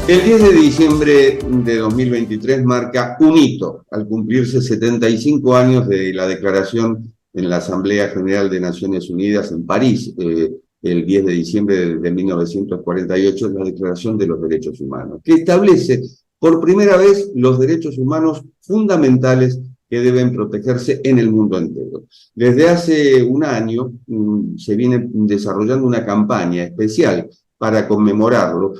El 10 de diciembre de 2023 marca un hito al cumplirse 75 años de la declaración en la Asamblea General de Naciones Unidas en París, el 10 de diciembre de 1948, la Declaración de los Derechos Humanos, que establece por primera vez los derechos humanos fundamentales que deben protegerse en el mundo entero. Desde hace un año se viene desarrollando una campaña especial para conmemorarlo,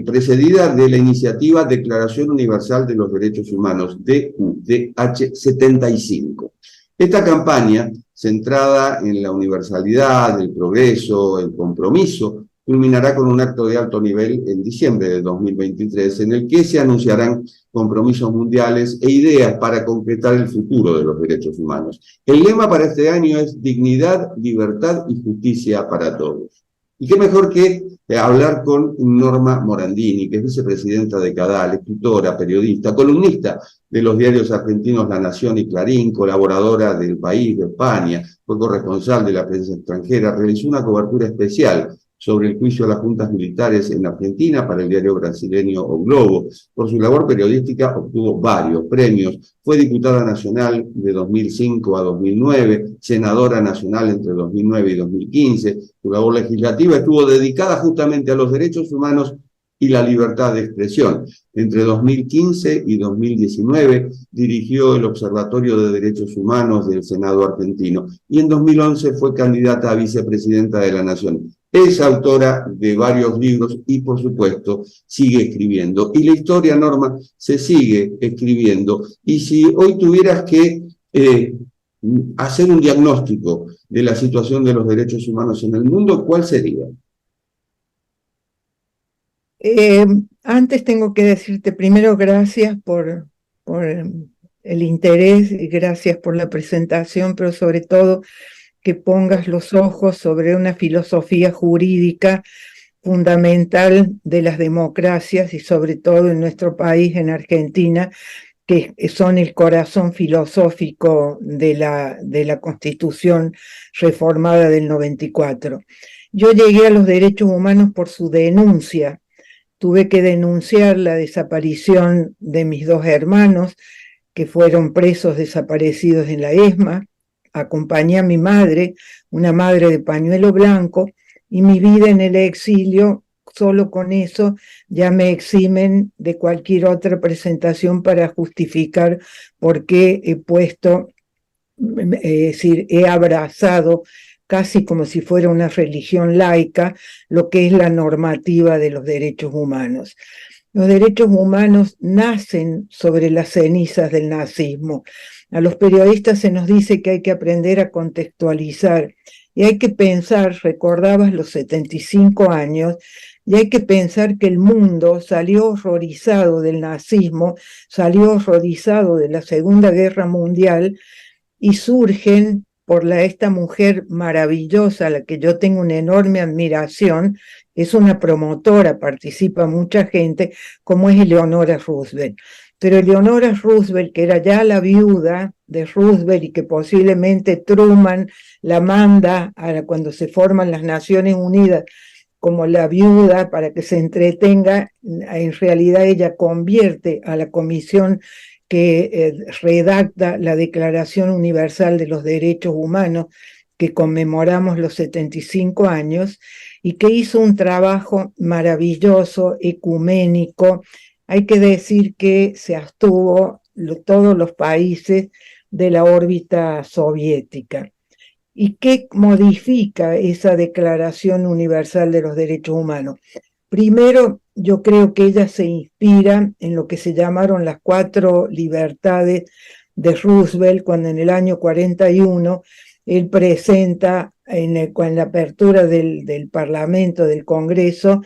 precedida de la iniciativa Declaración Universal de los Derechos Humanos, DUDH75. Esta campaña, centrada en la universalidad, el progreso, el compromiso, culminará con un acto de alto nivel en diciembre de 2023, en el que se anunciarán compromisos mundiales e ideas para concretar el futuro de los derechos humanos. El lema para este año es dignidad, libertad y justicia para todos. Y qué mejor que hablar con Norma Morandini, que es vicepresidenta de CADAL, escritora, periodista, columnista de los diarios argentinos La Nación y Clarín, colaboradora del País, de España, fue corresponsal de la prensa extranjera, realizó una cobertura especial sobre el juicio a las juntas militares en Argentina para el diario brasileño O Globo. Por su labor periodística obtuvo varios premios. Fue diputada nacional de 2005 a 2009, senadora nacional entre 2009 y 2015. Su labor legislativa estuvo dedicada justamente a los derechos humanos y la libertad de expresión. Entre 2015 y 2019 dirigió el Observatorio de Derechos Humanos del Senado argentino y en 2011 fue candidata a vicepresidenta de la Nación. Es autora de varios libros y, por supuesto, sigue escribiendo. Y la historia, Norma, se sigue escribiendo. Y si hoy tuvieras que hacer un diagnóstico de la situación de los derechos humanos en el mundo, ¿cuál sería? Antes tengo que decirte primero gracias por el interés y gracias por la presentación, pero sobre todo que pongas los ojos sobre una filosofía jurídica fundamental de las democracias y sobre todo en nuestro país, en Argentina, que son el corazón filosófico de la Constitución reformada del 94. Yo llegué a los derechos humanos por su denuncia. Tuve que denunciar la desaparición de mis dos hermanos, que fueron presos desaparecidos en la ESMA. Acompañé a mi madre, una madre de pañuelo blanco, y mi vida en el exilio, solo con eso ya me eximen de cualquier otra presentación para justificar por qué he puesto, es decir, he abrazado casi como si fuera una religión laica, lo que es la normativa de los derechos humanos. Los derechos humanos nacen sobre las cenizas del nazismo. A los periodistas se nos dice que hay que aprender a contextualizar y hay que pensar, recordabas los 75 años, y hay que pensar que el mundo salió horrorizado del nazismo, salió horrorizado de la Segunda Guerra Mundial y surgen por esta mujer maravillosa, a la que yo tengo una enorme admiración, es una promotora, participa mucha gente, como es Eleonora Roosevelt. Pero Eleonora Roosevelt, que era ya la viuda de Roosevelt y que posiblemente Truman la manda cuando se forman las Naciones Unidas como la viuda para que se entretenga, en realidad ella convierte a la comisión que redacta la Declaración Universal de los Derechos Humanos, que conmemoramos los 75 años, y que hizo un trabajo maravilloso, ecuménico. Hay que decir que se abstuvo todos los países de la órbita soviética. ¿Y qué modifica esa Declaración Universal de los Derechos Humanos? Primero, yo creo que ella se inspira en lo que se llamaron las 4 libertades de Roosevelt, cuando en el año 41 él presenta en la apertura del Parlamento, del Congreso,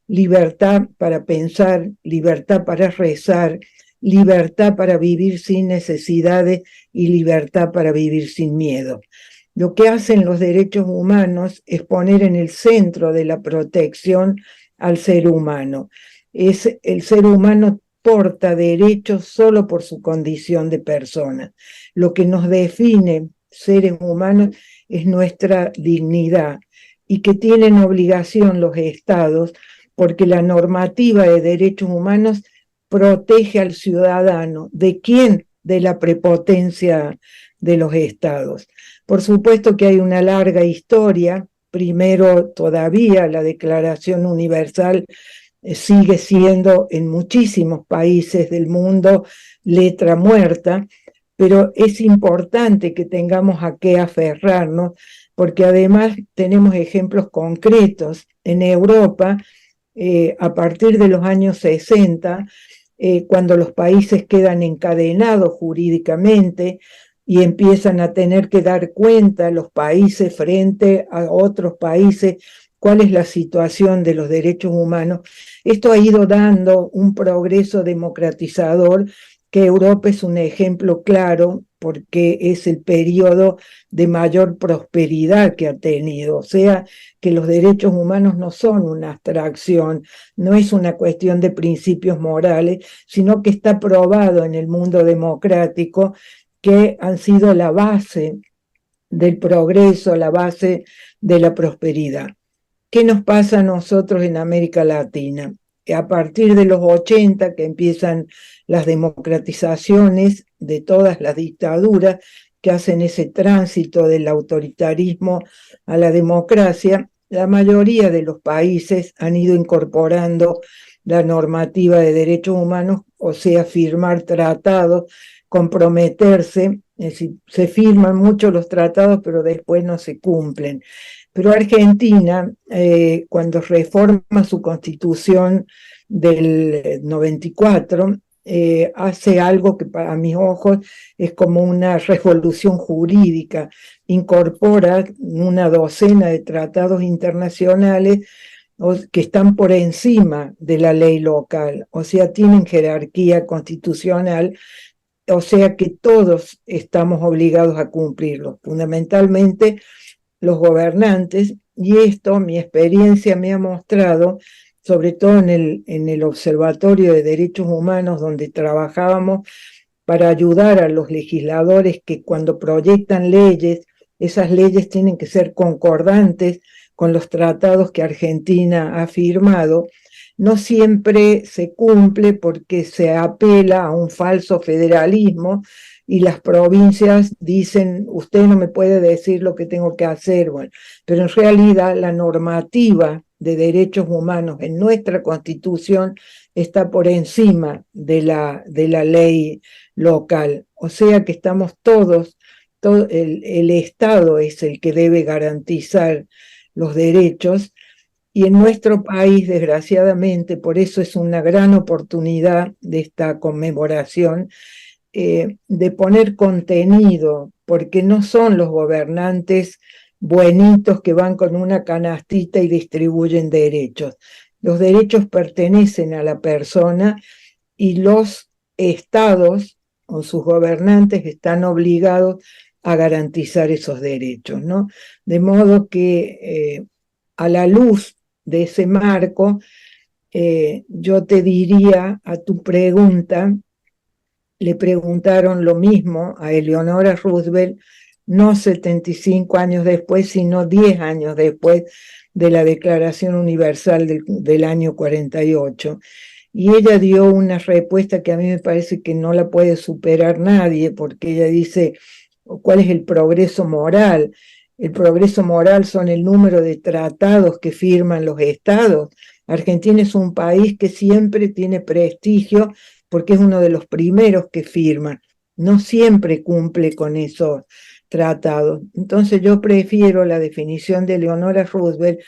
libertad para pensar, libertad para rezar, libertad para vivir sin necesidades y libertad para vivir sin miedo. Lo que hacen los derechos humanos es poner en el centro de la protección al ser humano. El ser humano porta derechos solo por su condición de persona. Lo que nos define seres humanos es nuestra dignidad y que tienen obligación los estados porque la normativa de derechos humanos protege al ciudadano. ¿De quién? De la prepotencia de los estados. Por supuesto que hay una larga historia. Primero, todavía la Declaración Universal sigue siendo en muchísimos países del mundo letra muerta, pero es importante que tengamos a qué aferrarnos, porque además tenemos ejemplos concretos. En Europa, a partir de los años 60, cuando los países quedan encadenados jurídicamente y empiezan a tener que dar cuenta los países frente a otros países cuál es la situación de los derechos humanos, esto ha ido dando un progreso democratizador, que Europa es un ejemplo claro porque es el periodo de mayor prosperidad que ha tenido. O sea, que los derechos humanos no son una abstracción, no es una cuestión de principios morales, sino que está probado en el mundo democrático que han sido la base del progreso, la base de la prosperidad. ¿Qué nos pasa a nosotros en América Latina? A partir de los 80, que empiezan las democratizaciones de todas las dictaduras que hacen ese tránsito del autoritarismo a la democracia, la mayoría de los países han ido incorporando la normativa de derechos humanos, o sea, firmar tratados, comprometerse. Es decir, se firman mucho los tratados, pero después no se cumplen. Pero Argentina, cuando reforma su constitución del 94, hace algo que para mis ojos es como una revolución jurídica. Incorpora una docena de tratados internacionales que están por encima de la ley local, o sea, tienen jerarquía constitucional, o sea que todos estamos obligados a cumplirlo, fundamentalmente los gobernantes, y esto, mi experiencia me ha mostrado, sobre todo en el Observatorio de Derechos Humanos, donde trabajábamos para ayudar a los legisladores que cuando proyectan leyes, esas leyes tienen que ser concordantes con los tratados que Argentina ha firmado. No siempre se cumple porque se apela a un falso federalismo y las provincias dicen, usted no me puede decir lo que tengo que hacer. Bueno, pero en realidad la normativa de derechos humanos en nuestra Constitución está por encima de la ley local. O sea que estamos todos, el Estado es el que debe garantizar los derechos. Y en nuestro país, desgraciadamente, por eso es una gran oportunidad de esta conmemoración, de poner contenido, porque no son los gobernantes buenitos que van con una canastita y distribuyen derechos. Los derechos pertenecen a la persona y los estados, con sus gobernantes, están obligados a garantizar esos derechos, ¿no? De modo que a la luz de ese marco, yo te diría a tu pregunta, le preguntaron lo mismo a Eleonora Roosevelt, no 75 años después, sino 10 años después de la Declaración Universal del año 48. Y ella dio una respuesta que a mí me parece que no la puede superar nadie, porque ella dice, ¿cuál es el progreso moral? El progreso moral son el número de tratados que firman los estados. Argentina es un país que siempre tiene prestigio porque es uno de los primeros que firman. No siempre cumple con esos tratados. Entonces yo prefiero la definición de Eleonora Roosevelt,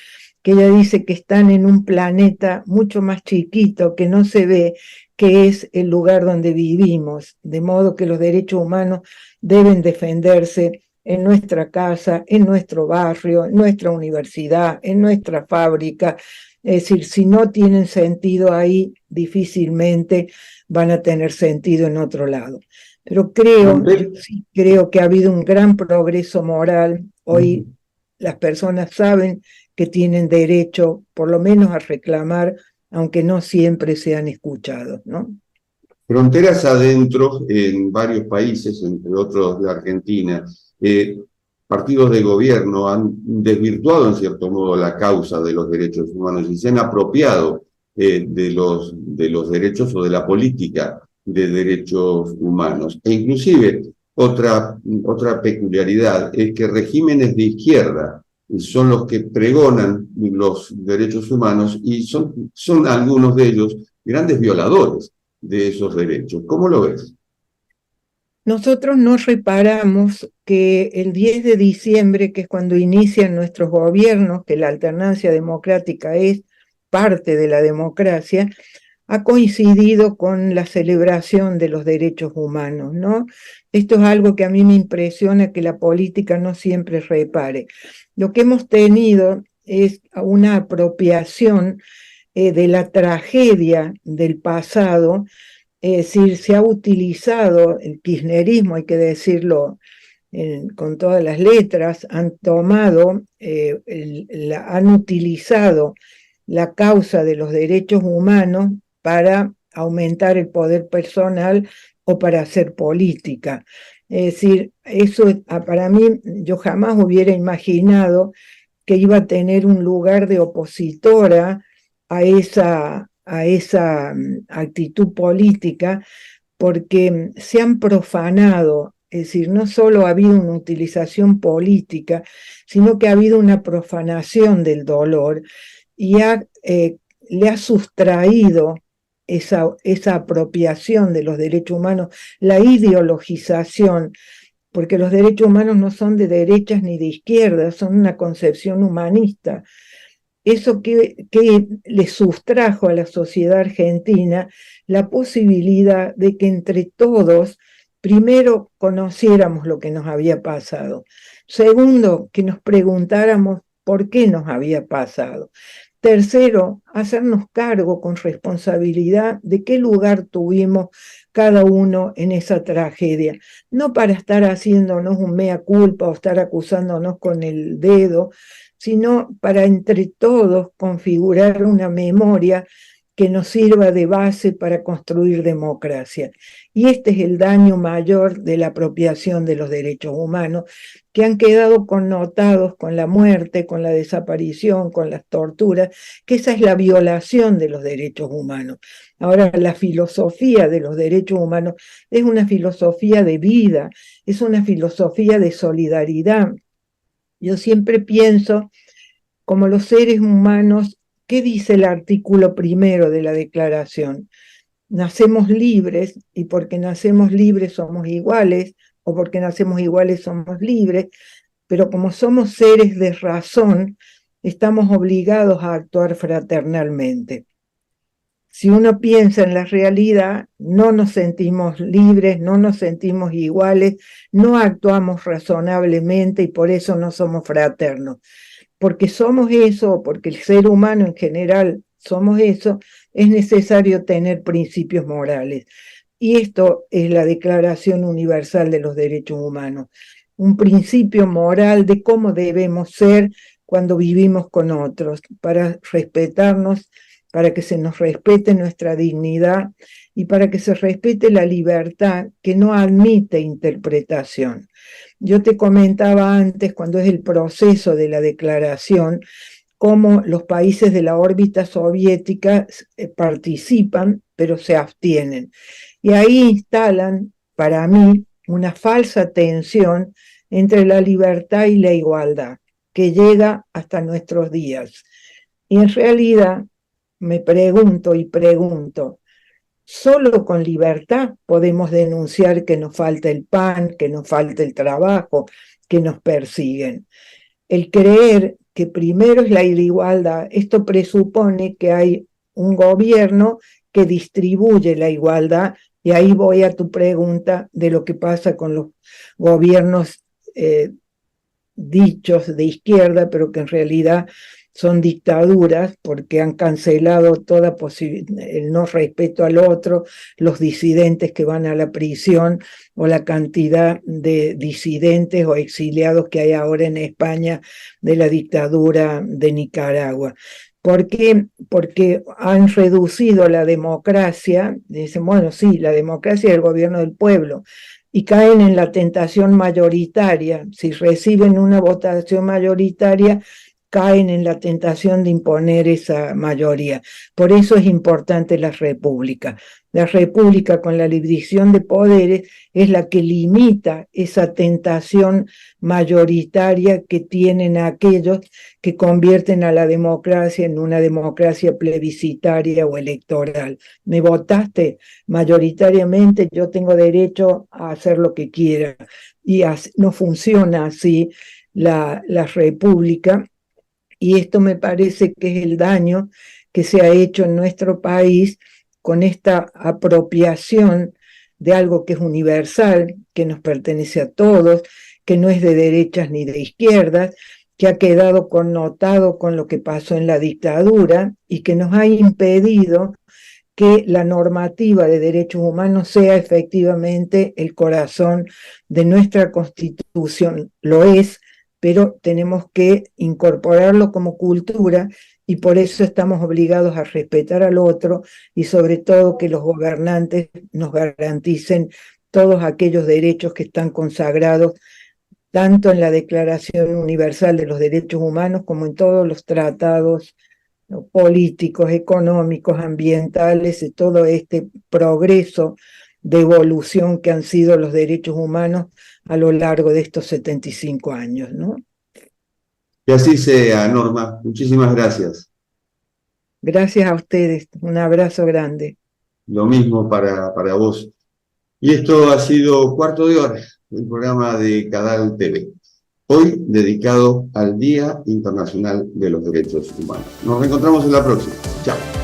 que ella dice que están en un planeta mucho más chiquito, que no se ve, que es el lugar donde vivimos, de modo que los derechos humanos deben defenderse en nuestra casa, en nuestro barrio, en nuestra universidad, en nuestra fábrica. Es decir, si no tienen sentido ahí, difícilmente van a tener sentido en otro lado. Pero sí creo que ha habido un gran progreso moral. Hoy las personas saben que tienen derecho, por lo menos, a reclamar, aunque no siempre sean escuchados, ¿no? Fronteras adentro, en varios países, entre otros la Argentina, partidos de gobierno han desvirtuado en cierto modo la causa de los derechos humanos y se han apropiado de los derechos o de la política de derechos humanos. E inclusive otra peculiaridad es que regímenes de izquierda son los que pregonan los derechos humanos y son algunos de ellos grandes violadores de esos derechos. ¿Cómo lo ves? Nosotros no reparamos que el 10 de diciembre, que es cuando inician nuestros gobiernos, que la alternancia democrática es parte de la democracia, ha coincidido con la celebración de los derechos humanos, ¿no? Esto es algo que a mí me impresiona que la política no siempre repare. Lo que hemos tenido es una apropiación de la tragedia del pasado. Es decir, se ha utilizado el kirchnerismo, hay que decirlo con todas las letras, han tomado, han utilizado la causa de los derechos humanos para aumentar el poder personal o para hacer política. Es decir, eso para mí, yo jamás hubiera imaginado que iba a tener un lugar de opositora a esa actitud política, porque se han profanado, es decir, no solo ha habido una utilización política, sino que ha habido una profanación del dolor y le ha sustraído esa apropiación de los derechos humanos, la ideologización, porque los derechos humanos no son de derechas ni de izquierdas, son una concepción humanista. Eso que le sustrajo a la sociedad argentina la posibilidad de que entre todos, primero, conociéramos lo que nos había pasado. Segundo, que nos preguntáramos por qué nos había pasado. Tercero, hacernos cargo con responsabilidad de qué lugar tuvimos cada uno en esa tragedia. No para estar haciéndonos un mea culpa o estar acusándonos con el dedo, sino para entre todos configurar una memoria que nos sirva de base para construir democracia. Y este es el daño mayor de la apropiación de los derechos humanos, que han quedado connotados con la muerte, con la desaparición, con las torturas, que esa es la violación de los derechos humanos. Ahora, la filosofía de los derechos humanos es una filosofía de vida, es una filosofía de solidaridad. Yo siempre pienso, como los seres humanos, ¿qué dice el artículo primero de la Declaración? Nacemos libres, y porque nacemos libres somos iguales, o porque nacemos iguales somos libres, pero como somos seres de razón, estamos obligados a actuar fraternalmente. Si uno piensa en la realidad, no nos sentimos libres, no nos sentimos iguales, no actuamos razonablemente y por eso no somos fraternos. Porque somos eso, porque el ser humano en general somos eso, es necesario tener principios morales. Y esto es la Declaración Universal de los Derechos Humanos, un principio moral de cómo debemos ser cuando vivimos con otros, para respetarnos, para que se nos respete nuestra dignidad y para que se respete la libertad que no admite interpretación. Yo te comentaba antes, cuando es el proceso de la declaración, cómo los países de la órbita soviética participan, pero se abstienen. Y ahí instalan, para mí, una falsa tensión entre la libertad y la igualdad, que llega hasta nuestros días. Y en realidad, me pregunto y pregunto, solo con libertad podemos denunciar que nos falta el pan, que nos falta el trabajo, que nos persiguen. El creer que primero es la igualdad, esto presupone que hay un gobierno que distribuye la igualdad, y ahí voy a tu pregunta de lo que pasa con los gobiernos dichos de izquierda, pero que en realidad son dictaduras porque han cancelado toda el no respeto al otro, los disidentes que van a la prisión o la cantidad de disidentes o exiliados que hay ahora en España de la dictadura de Nicaragua. ¿Por qué? Porque han reducido la democracia, dicen, bueno, sí, la democracia es el gobierno del pueblo, y caen en la tentación mayoritaria. Si reciben una votación mayoritaria, caen en la tentación de imponer esa mayoría. Por eso es importante la república. La república, con la división de poderes, es la que limita esa tentación mayoritaria que tienen aquellos que convierten a la democracia en una democracia plebiscitaria o electoral. Me votaste mayoritariamente, yo tengo derecho a hacer lo que quiera. Y no funciona así la república. Y esto me parece que es el daño que se ha hecho en nuestro país con esta apropiación de algo que es universal, que nos pertenece a todos, que no es de derechas ni de izquierdas, que ha quedado connotado con lo que pasó en la dictadura y que nos ha impedido que la normativa de derechos humanos sea efectivamente el corazón de nuestra Constitución. Lo es, pero tenemos que incorporarlo como cultura y por eso estamos obligados a respetar al otro y sobre todo que los gobernantes nos garanticen todos aquellos derechos que están consagrados tanto en la Declaración Universal de los Derechos Humanos como en todos los tratados políticos, económicos, ambientales, de todo este progreso de evolución que han sido los derechos humanos a lo largo de estos 75 años, ¿no? Que así sea, Norma. Muchísimas gracias. Gracias a ustedes. Un abrazo grande. Lo mismo para vos. Y esto ha sido Cuarto de Hora, el programa de Cadal TV. Hoy dedicado al Día Internacional de los Derechos Humanos. Nos reencontramos en la próxima. Chao.